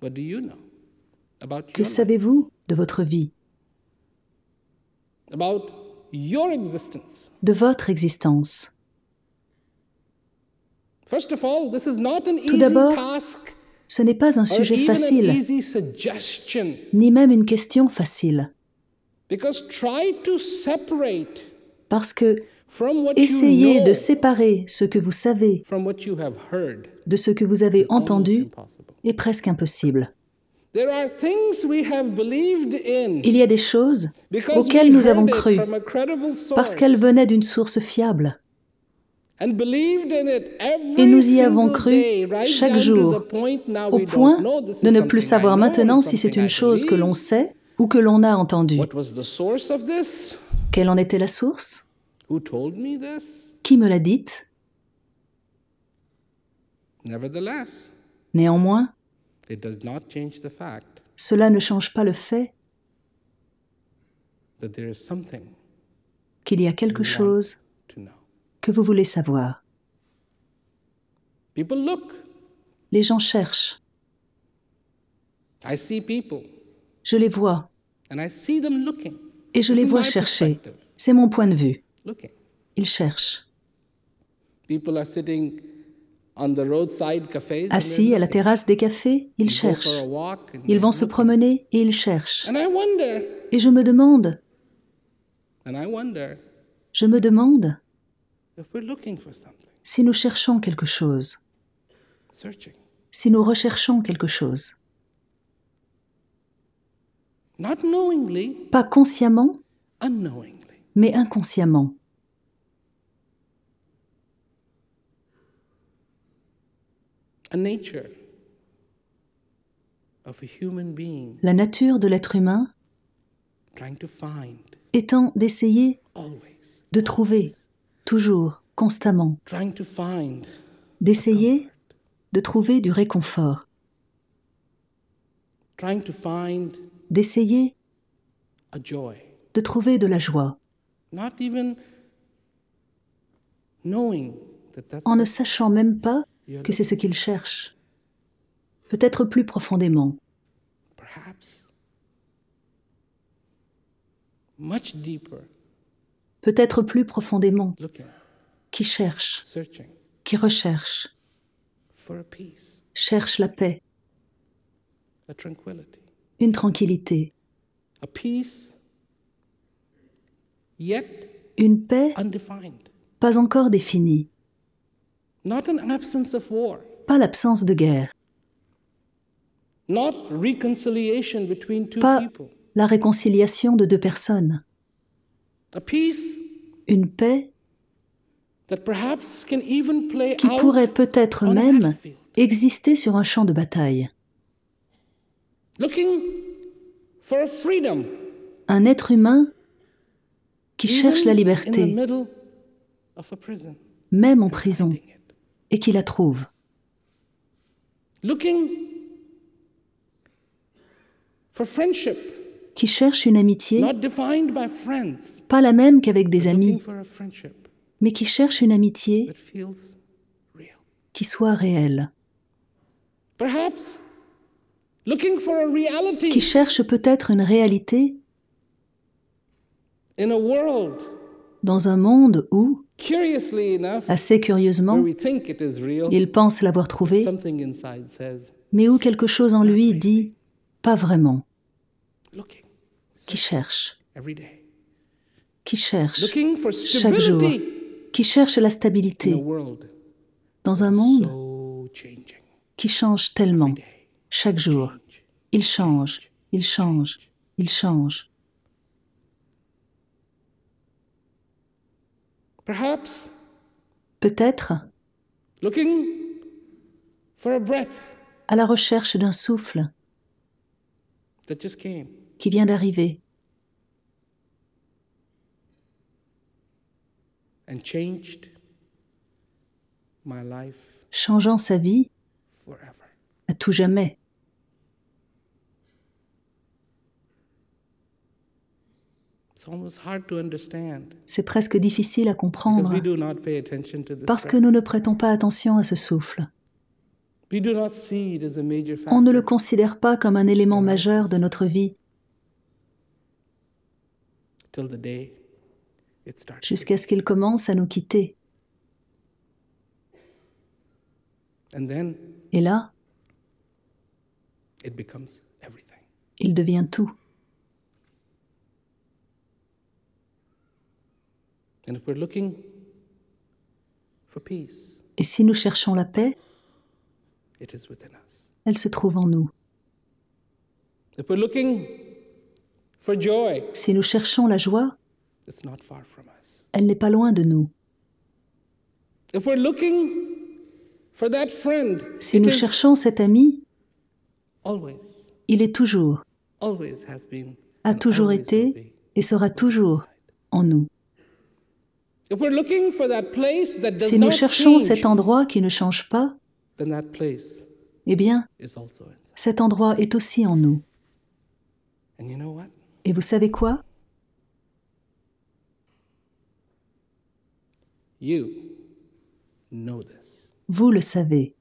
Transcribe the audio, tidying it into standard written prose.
What do you know about Que your life? savez-vous de votre vie, About your existence? de votre existence? First of all, this is not an Tout easy d'abord, task ce n'est pas un or sujet even an facile, easy suggestion. ni même une question facile, Because try to separate parce que from what you essayer de know séparer ce que vous savez from what you have heard de ce que vous avez is almost entendu impossible. est presque impossible. There are things we have believed in Il y a des choses because auxquelles we nous avons heard it cru from a credible parce qu'elles source venaient d'une source fiable. and believed in it Et every nous y avons single cru day, right chaque down to jour, the point now au we point don't know this de is ne plus something I savoir know or maintenant si c'est something une I chose que l'on believe. sait ou que l'on a entendue. What was the source of this? Quelle en était la source? Who told me this? Qui me l'a dite? Nevertheless, Néanmoins, it does not change the fact cela ne change pas le fait that there is something qu'il y a quelque you want chose to know. que vous voulez savoir. People look. Les gens cherchent. I see people Je les vois and I see them looking. et je This les is vois my chercher. perspective. C'est mon point de vue. Looking. Ils cherchent. People are sitting on the roadside cafés. and Assis they're à la looking. terrasse des cafés, ils They go for cherchent. a walk and Ils they're vont se looking. promener et ils cherchent. And I wonder, Et je me demande if we're looking for something, si nous cherchons quelque chose, searching, si nous recherchons quelque chose. not knowingly, Pas consciemment, unknowingly. mais inconsciemment. A nature of a human being La nature de l'être humain trying to find étant d'essayer always, de trouver, toujours, constamment, trying to find d'essayer de trouver du réconfort, trying to find d'essayer a joy, de trouver de la joie, not even knowing that that's en ne what sachant même pas you're que c'est ce looking qu'il cherche. Peut-être plus profondément, for. Perhaps much deeper, peut-être plus profondément, looking, qui cherche, searching qui recherche, for a peace, cherche la paix, a tranquility, une tranquillité, a peace yet une paix undefined, pas encore définie, not an absence of war, pas l'absence de guerre, not reconciliation between two pas people, la réconciliation de deux personnes, a peace une paix that perhaps can even play qui out pourrait peut-être on a même battlefield. exister sur un champ de bataille. Looking for a freedom, Un être humain qui cherche la even in the liberté, middle of a prison, même en prison, finding it. et qui la trouve. Looking for friendship, Qui cherche une amitié, not defined by friends, pas la même qu'avec des looking amis, for a friendship mais qui cherche une amitié that feels real. qui soit réelle. Perhaps looking for a reality Qui cherche peut-être une réalité in a world, dans un monde où, curiously enough, assez where curieusement, we think it is real, il pense l'avoir trouvé, something inside says, mais où quelque chose en lui dit « pas vraiment », looking, qui cherche, every day, qui cherche, looking for chaque jour, stability qui cherche la in a stabilité world dans un monde so changing. qui change tellement, Every day, chaque jour. change. Il change, il change, il change. Perhaps Peut-être looking for a breath à la recherche d'un souffle that just came. qui vient d'arriver And changed my life changeant sa vie forever. à tout jamais. It's almost hard to understand C'est presque difficile à because comprendre we do not pay attention to this parce que breath. nous ne prêtons pas attention à ce souffle. We do not see it as a major On ne le factor considère pas comme un élément majeur de notre vie till the day it starts. jusqu'à ce qu'il commence à nous quitter. And then Et là, it becomes everything. il devient tout. And if we're looking for peace, Et si nous cherchons la paix, it is within us. elle se trouve en nous. If we're looking for joy, Si nous cherchons la joie, it's not far from us. elle n'est pas loin de nous. If we're looking for that friend, Si it nous is cherchons cet ami, always, il est toujours, always has been, a and toujours always will été be. et sera toujours en nous. If we're looking for that place that does Si nous not cherchons change, cet endroit qui ne change pas, then that place eh bien, is also inside. cet endroit est aussi en nous. And you know what? Et vous savez quoi? You know this. Vous le savez.